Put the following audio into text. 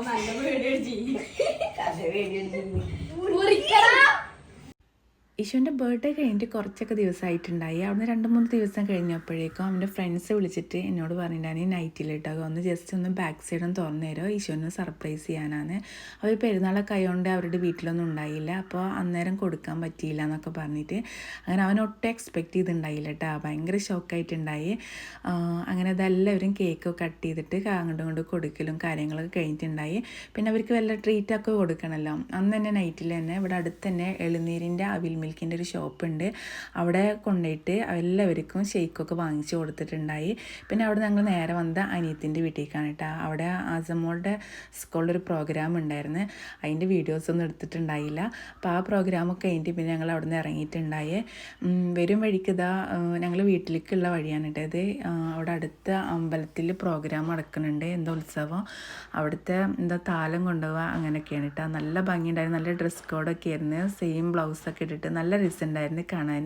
നല്ല video ഇഷുവിൻ്റെ birthday കഴിഞ്ഞിട്ട് കുറച്ചൊക്കെ ദിവസമായിട്ടുണ്ടായി. അവിടുന്ന് 2-3 ദിവസം കഴിഞ്ഞപ്പോഴേക്കും അവൻ്റെ ഫ്രണ്ട്സ് വിളിച്ചിട്ട് എന്നോട് പറഞ്ഞിട്ടുണ്ടായിരുന്നു നൈറ്റിലിട്ടാകും ഒന്ന് ജസ്റ്റ് ഒന്ന് ബാക്ക് സൈഡ് ഒന്ന് തുറന്നു തരുമോ, ഇഷുവിനെ സർപ്രൈസ് ചെയ്യാനാണ്. അവർ പെരുന്നാളൊക്കെ ആയതുകൊണ്ട് അവരുടെ വീട്ടിലൊന്നും ഉണ്ടായില്ല, അപ്പോൾ അന്നേരം കൊടുക്കാൻ പറ്റിയില്ല എന്നൊക്കെ പറഞ്ഞിട്ട് അങ്ങനെ അവൻ ഒട്ടും എക്സ്പെക്റ്റ് ചെയ്തിട്ടുണ്ടായില്ല കേട്ടോ. ഭയങ്കര ഷോക്കായിട്ടുണ്ടായി. അങ്ങനെ അതെല്ലാവരും കേക്ക് കട്ട് ചെയ്തിട്ട് അങ്ങോട്ടും ഇങ്ങോട്ടും കൊടുക്കലും കാര്യങ്ങളൊക്കെ കഴിഞ്ഞിട്ടുണ്ടായി. പിന്നെ അവർക്ക് വല്ല ട്രീറ്റൊക്കെ കൊടുക്കണമല്ലോ. അന്ന് തന്നെ നൈറ്റിൽ തന്നെ ഇവിടെ അടുത്ത് തന്നെ എളുനീരിൻ്റെ അവിൽ മിൽക്കിൻ്റെ ഒരു ഷോപ്പുണ്ട്. അവിടെ കൊണ്ടുപോയിട്ട് എല്ലാവർക്കും ഷെയ്ക്കൊക്കെ വാങ്ങിച്ചു കൊടുത്തിട്ടുണ്ടായി. പിന്നെ അവിടെ ഞങ്ങൾ നേരെ വന്ന അനിയത്തിൻ്റെ വീട്ടിലേക്കാണ് കേട്ടോ. അവിടെ ആസമോളുടെ സ്കൂളിലൊരു പ്രോഗ്രാം ഉണ്ടായിരുന്നു. അതിൻ്റെ വീഡിയോസൊന്നും എടുത്തിട്ടുണ്ടായില്ല. അപ്പോൾ ആ പ്രോഗ്രാമൊക്കെ കഴിഞ്ഞിട്ട് പിന്നെ ഞങ്ങൾ അവിടെ നിന്ന് ഇറങ്ങിയിട്ടുണ്ടായി. വരും വഴിക്ക് ഇതാ ഞങ്ങൾ വീട്ടിലേക്കുള്ള വഴിയാണ് കേട്ടോ ഇത്. അവിടെ അടുത്ത അമ്പലത്തിൽ പ്രോഗ്രാം നടക്കുന്നുണ്ട്, എന്താ ഉത്സവം. അവിടുത്തെ എന്താ താലം കൊണ്ടുപോവുക അങ്ങനെയൊക്കെയാണ് കേട്ടോ. നല്ല ഭംഗിയുണ്ടായിരുന്നു. നല്ല ഡ്രസ് കോഡൊക്കെ ആയിരുന്നു. സെയിം ബ്ലൗസൊക്കെ ഇട്ടിട്ട് നല്ല രസമുണ്ടായിരുന്നു കാണാൻ.